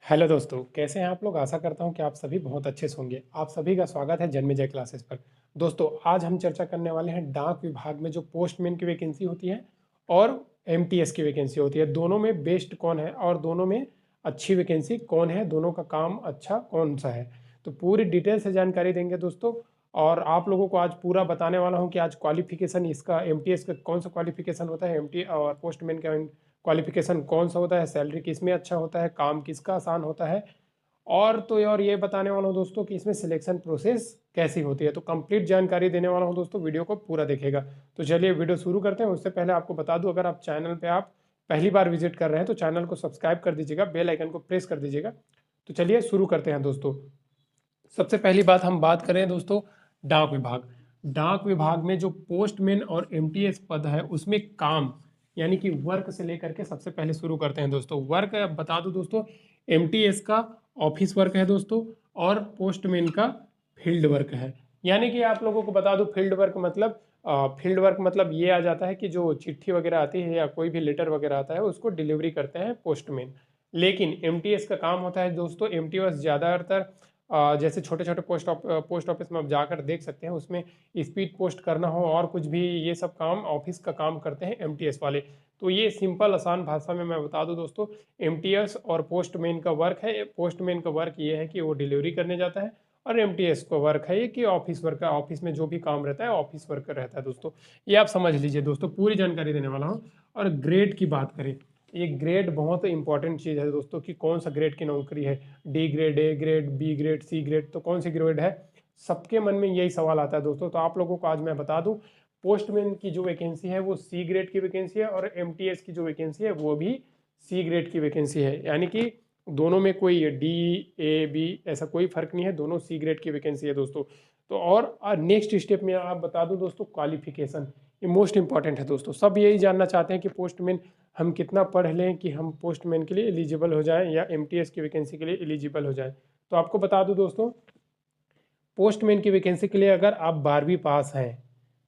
Hello दोस्तों, कैसे हैं आप लोग? आशा करता हूं कि आप सभी बहुत अच्छे से होंगे। आप सभी का स्वागत है जन्मेजय क्लासेस पर। दोस्तों, आज हम चर्चा करने वाले हैं डाक विभाग में जो पोस्टमैन की वैकेंसी होती है और एमटीएस की वैकेंसी होती है। दोनों में बेस्ट कौन है और दोनों में अच्छी वैकेंसी कौन है, दोनों का काम अच्छा कौन सा है, तो पूरी डिटेल से जानकारी देंगे दोस्तों। और आप लोगों को आज पूरा बताने वाला हूँ कि आज क्वालिफिकेशन इसका एमटीएस का कौन सा क्वालिफिकेशन होता है, एमटी और पोस्टमैन का क्वालिफिकेशन कौन सा होता है, सैलरी किस में अच्छा होता है, काम किसका आसान होता है, और ये बताने वाला हूँ दोस्तों कि इसमें सिलेक्शन प्रोसेस कैसी होती है। तो कंप्लीट जानकारी देने वाला हूँ दोस्तों, वीडियो को पूरा देखेगा। तो चलिए वीडियो शुरू करते हैं। उससे पहले आपको बता दूं, अगर आप चैनल पे आप पहली बार विजिट कर रहे हैं तो चैनल को सब्सक्राइब कर दीजिएगा, बेल आइकन को प्रेस कर दीजिएगा। तो चलिए शुरू करते हैं दोस्तों। सबसे पहली बात हम बात करें दोस्तों, डाक विभाग। डाक विभाग में जो पोस्टमैन और एमटीएस पद है उसमें काम यानी कि वर्क से लेकर के सबसे पहले शुरू करते हैं दोस्तों। वर्क बता दूं दोस्तों, एमटीएस का ऑफिस वर्क है दोस्तों और पोस्टमैन का फील्ड वर्क है। यानी कि आप लोगों को बता दूं, फील्ड वर्क मतलब ये आ जाता है कि जो चिट्ठी वगैरह आती है या कोई भी लेटर वगैरह आता है उसको डिलीवरी करते हैं पोस्टमैन। लेकिन एमटीएस का काम होता है दोस्तों, एमटीएस ज़्यादातर जैसे छोटे छोटे पोस्ट ऑफिस में आप जाकर देख सकते हैं, उसमें स्पीड पोस्ट करना हो और कुछ भी, ये सब काम ऑफिस का काम करते हैं एमटीएस वाले। तो ये सिंपल आसान भाषा में मैं बता दूं दोस्तों, एमटीएस और पोस्टमैन का वर्क है। पोस्टमैन का वर्क ये है कि वो डिलीवरी करने जाता है, और एमटीएस का वर्क है ये कि ऑफिस वर्क है, ऑफिस में जो भी काम रहता है ऑफिस वर्क रहता है दोस्तों। ये आप समझ लीजिए दोस्तों, पूरी जानकारी देने वाला हूँ। और ग्रेड की बात करें, ये ग्रेड बहुत इंपॉर्टेंट चीज़ है दोस्तों कि कौन सा ग्रेड की नौकरी है। D grade, A grade, B grade, C grade, तो कौन सी ग्रेड है, सबके मन में यही सवाल आता है दोस्तों। तो आप लोगों को आज मैं बता दूं, पोस्टमैन की जो वैकेंसी है वो सी ग्रेड की वैकेंसी है, और एमटीएस की जो वैकेंसी है वो भी सी ग्रेड की वैकेंसी है। यानी कि दोनों में कोई डी, ए, बी ऐसा कोई फर्क नहीं है, दोनों सी ग्रेड की वैकेंसी है दोस्तों। तो और नेक्स्ट स्टेप में आप बता दूं दोस्तों, क्वालिफिकेशन ये मोस्ट इंपॉर्टेंट है दोस्तों। सब यही जानना चाहते हैं कि पोस्टमैन हम कितना पढ़ लें कि हम पोस्टमैन के लिए एलिजिबल हो जाएं या एमटीएस की वैकेंसी के लिए एलिजिबल हो जाएं। तो आपको बता दूं दोस्तों, पोस्टमैन की वैकेंसी के लिए अगर आप 12वीं पास हैं,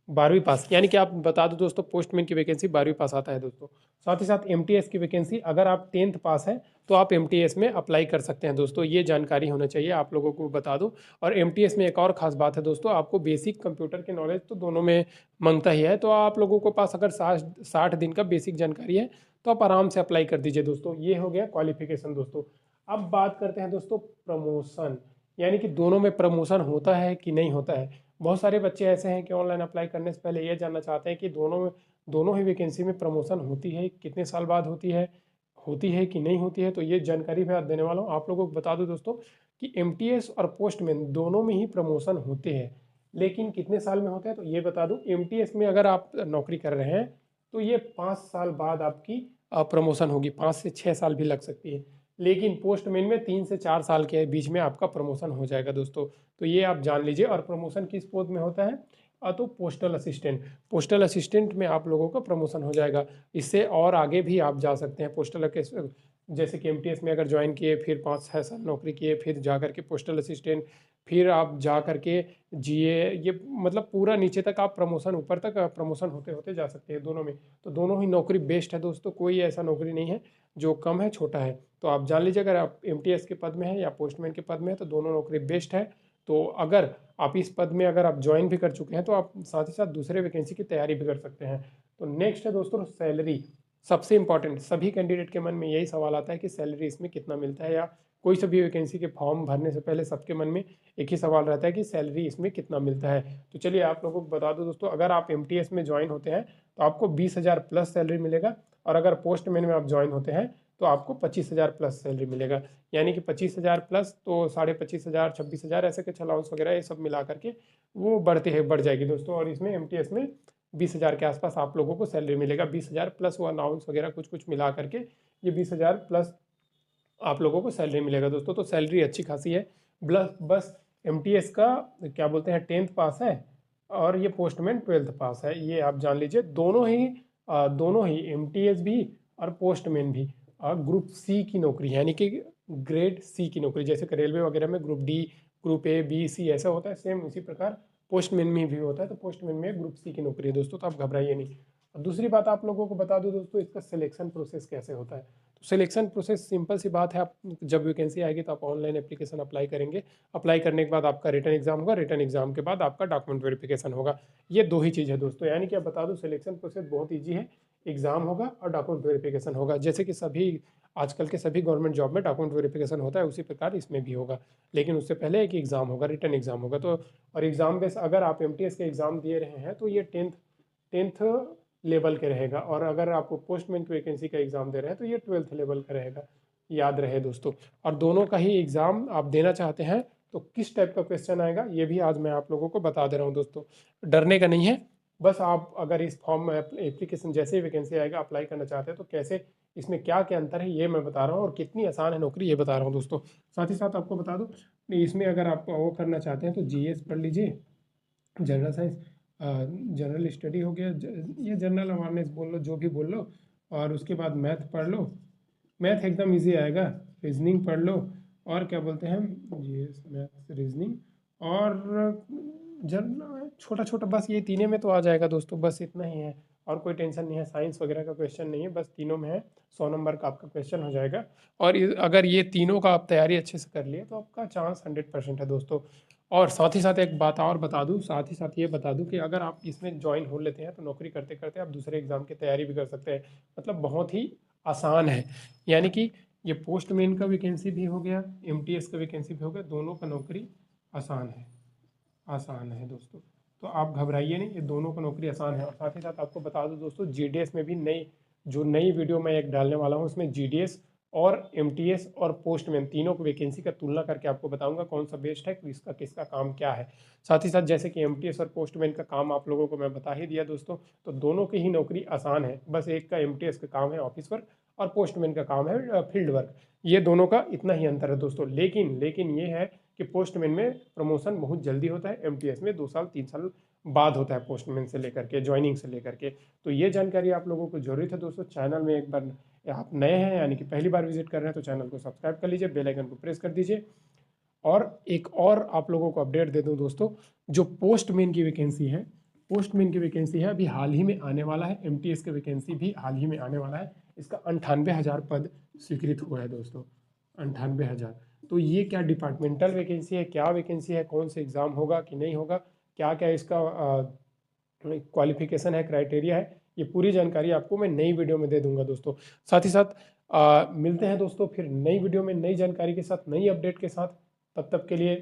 12वीं पास यानी कि आप बता दो दोस्तों, पोस्टमैन की वैकेंसी 12वीं पास आता है दोस्तों। साथ ही साथ एमटीएस की वैकेंसी अगर आप 10th पास हैं तो आप एमटीएस में अप्लाई कर सकते हैं दोस्तों। ये जानकारी होना चाहिए, आप लोगों को बता दूं। और एमटीएस में एक और खास बात है दोस्तों, आपको बेसिक कंप्यूटर की नॉलेज तो दोनों में मांगता ही है। तो आप लोगों को पास अगर 60 दिन का बेसिक जानकारी है तो आप आराम से अप्लाई कर दीजिए दोस्तों। ये हो गया क्वालिफिकेशन दोस्तों। अब बात करते हैं दोस्तों प्रमोशन, यानी कि दोनों में प्रमोशन होता है कि नहीं होता है। बहुत सारे बच्चे ऐसे हैं कि ऑनलाइन अप्लाई करने से पहले ये जानना चाहते हैं कि दोनों ही वैकेंसी में प्रमोशन होती है, कितने साल बाद होती है कि नहीं होती है। तो ये जानकारी मैं आज देने वाला हूँ। आप लोगों को बता दूं दोस्तों कि एमटीएस और पोस्टमैन दोनों में ही प्रमोशन होते हैं, लेकिन कितने साल में होते हैं तो ये बता दूं। एमटीएस में अगर आप नौकरी कर रहे हैं तो ये 5 साल बाद आपकी प्रमोशन होगी, 5 से 6 साल भी लग सकती है। लेकिन पोस्टमैन में 3 से 4 साल के बीच में आपका प्रमोशन हो जाएगा दोस्तों। तो ये आप जान लीजिए। और प्रमोशन किस पोस्ट में होता है, तो पोस्टल असिस्टेंट में आप लोगों का प्रमोशन हो जाएगा। इससे और आगे भी आप जा सकते हैं जैसे कि एमटीएस में अगर ज्वाइन किए, फिर 5-6 साल नौकरी किए, फिर जा करके पोस्टल असिस्टेंट, फिर आप जा करके जीए, ये मतलब पूरा नीचे तक आप प्रमोशन, ऊपर तक प्रमोशन होते होते जा सकते हैं दोनों में। तो दोनों ही नौकरी बेस्ट है दोस्तों, कोई ऐसा नौकरी नहीं है जो कम है, छोटा है। तो आप जान लीजिए, अगर आप एमटीएस के पद में हैं या पोस्टमैन के पद में हैं तो दोनों नौकरी बेस्ट है। तो अगर आप इस पद में अगर आप ज्वाइन भी कर चुके हैं तो आप साथ ही साथ दूसरे वैकेंसी की तैयारी भी कर सकते हैं। तो नेक्स्ट है दोस्तों सैलरी। सबसे इंपॉर्टेंट, सभी कैंडिडेट के मन में यही सवाल आता है कि सैलरी इसमें कितना मिलता है, या कोई सा भी वैकेंसी के फॉर्म भरने से पहले सबके मन में एक ही सवाल रहता है कि सैलरी इसमें कितना मिलता है। तो चलिए आप लोगों को बता दो दोस्तों, अगर आप एमटीएस में ज्वाइन होते हैं तो आपको 20,000 प्लस सैलरी मिलेगा, और अगर पोस्टमैन में आप ज्वाइन होते हैं तो आपको 25,000 प्लस सैलरी मिलेगा। यानी कि 25,000 प्लस तो 25,500, 26,000 ऐसे कुछ अलाउंस वगैरह ये सब मिला करके वो बढ़ जाएगी दोस्तों। और इसमें एमटीएस में 20,000 के आसपास आप लोगों को सैलरी मिलेगा। 20,000 प्लस वो अलाउंस वगैरह कुछ कुछ मिला करके ये 20,000 प्लस आप लोगों को सैलरी मिलेगा दोस्तों। तो सैलरी अच्छी खासी है। बस एमटीएस का क्या बोलते हैं 10th पास है, और ये पोस्टमैन 12th पास है। ये आप जान लीजिए। दोनों ही एमटीएस भी और पोस्टमैन भी ग्रुप सी की नौकरी है, यानी कि ग्रेड सी की नौकरी। जैसे कि रेलवे वगैरह में group D, group A, B, C ऐसा होता है, सेम इसी प्रकार पोस्टमैन में भी होता है। तो पोस्टमैन में ग्रुप सी की नौकरी है दोस्तों, तो आप घबराइए नहीं। और दूसरी बात आप लोगों को बता दूं दोस्तों, इसका सिलेक्शन प्रोसेस कैसे होता है। तो सिलेक्शन प्रोसेस सिंपल सी बात है, आप जब वैकेंसी आएगी तो आप ऑनलाइन एप्लीकेशन अप्लाई करेंगे, अप्लाई करने के बाद आपका रिटन एग्जाम होगा, रिटन एग्जाम के बाद आपका डॉक्यूमेंट वेरिफिकेशन होगा। ये दो ही चीज़ है दोस्तों, यानी कि आप बता दूं सिलेक्शन प्रोसेस बहुत ईजी है, एग्जाम होगा और डॉक्यूमेंट वेरिफिकेशन होगा, जैसे कि सभी आजकल के सभी गवर्नमेंट जॉब में डॉक्यूमेंट वेरिफिकेशन होता है उसी प्रकार इसमें भी होगा। लेकिन उससे पहले एक एग्ज़ाम होगा, रिटन एग्जाम होगा। तो और एग्ज़ाम बेस अगर आप एमटीएस के एग्ज़ाम दे रहे हैं तो ये टेंथ लेवल के रहेगा, और अगर आप पोस्टमैन की वैकेंसी का एग्ज़ाम दे रहे हैं तो ये 12th लेवल का रहेगा, याद रहे दोस्तों। और दोनों का ही एग्ज़ाम आप देना चाहते हैं तो किस टाइप का क्वेश्चन आएगा ये भी आज मैं आप लोगों को बता दे रहा हूँ दोस्तों, डरने का नहीं है। बस आप अगर इस फॉर्म में एप्लीकेशन जैसे ही वैकेंसी आएगा अप्लाई करना चाहते हैं तो कैसे, इसमें क्या क्या अंतर है ये मैं बता रहा हूँ, और कितनी आसान है नौकरी ये बता रहा हूँ दोस्तों। साथ ही साथ आपको बता दूँ, इसमें अगर आप वो करना चाहते हैं तो जीएस पढ़ लीजिए, जनरल साइंस, जनरल स्टडी हो गया, ये जनरल अवेयरनेस बोल लो, जो भी बोल लो। और उसके बाद मैथ पढ़ लो, मैथ एकदम इजी आएगा। रीजनिंग पढ़ लो, और क्या बोलते हैं, ये मैथ रीजनिंग और जनरल छोटा छोटा, बस ये तीनों में तो आ जाएगा दोस्तों, बस इतना ही है। और कोई टेंशन नहीं है, साइंस वगैरह का क्वेश्चन नहीं है, बस तीनों में है, 100 नंबर का आपका क्वेश्चन हो जाएगा। और अगर ये तीनों का आप तैयारी अच्छे से कर लिए तो आपका चांस 100% है दोस्तों। और साथ ही साथ एक बात और बता दूं, साथ ही साथ ये बता दूं कि अगर आप इसमें ज्वाइन हो लेते हैं तो नौकरी करते करते आप दूसरे एग्जाम की तैयारी भी कर सकते हैं, मतलब बहुत ही आसान है। यानी कि ये पोस्टमैन का वैकेंसी भी हो गया, एमटीएस का वैकेंसी भी हो गया, दोनों का नौकरी आसान है, आसान है दोस्तों। तो आप घबराइए नहीं, ये दोनों का नौकरी आसान है। और साथ ही साथ आपको बता दूं दोस्तों, जीडीएस में भी नई वीडियो मैं एक डालने वाला हूँ, उसमें जीडीएस और एमटीएस और पोस्टमैन तीनों की वैकेंसी का तुलना करके आपको बताऊंगा कौन सा बेस्ट है, किसका किसका काम क्या है। साथ ही साथ जैसे कि एमटीएस और पोस्टमैन का काम आप लोगों को मैं बता ही दिया दोस्तों, तो दोनों की ही नौकरी आसान है, बस एक का एमटीएस का काम है ऑफिस वर्क और पोस्टमैन का काम है फील्ड वर्क। ये दोनों का इतना ही अंतर है दोस्तों, लेकिन लेकिन ये है कि पोस्टमैन में प्रमोशन बहुत जल्दी होता है, एमटीएस में 2 साल 3 साल बाद होता है, पोस्टमैन से लेकर के, ज्वाइनिंग से लेकर के। तो ये जानकारी आप लोगों को जरूरत है दोस्तों। चैनल में एक बार आप नए हैं यानी कि पहली बार विजिट कर रहे हैं तो चैनल को सब्सक्राइब कर लीजिए, बेल आइकन को प्रेस कर दीजिए। और एक और आप लोगों को अपडेट दे दूं दोस्तों, जो पोस्टमैन की वैकेंसी है, पोस्टमैन की वैकेंसी है अभी हाल ही में आने वाला है, एमटीएस की वैकेंसी भी हाल ही में आने वाला है। इसका 98,000 पद स्वीकृत हुआ है दोस्तों, 98,000। तो ये क्या डिपार्टमेंटल वैकेंसी है, क्या वैकेंसी है, कौन से एग्ज़ाम होगा कि नहीं होगा, क्या क्या इसका क्वालिफिकेशन है, क्राइटेरिया है, ये पूरी जानकारी आपको मैं नई वीडियो में दे दूंगा दोस्तों। साथ ही साथ मिलते हैं दोस्तों फिर नई वीडियो में नई जानकारी के साथ, नई अपडेट के साथ। तब तक के लिए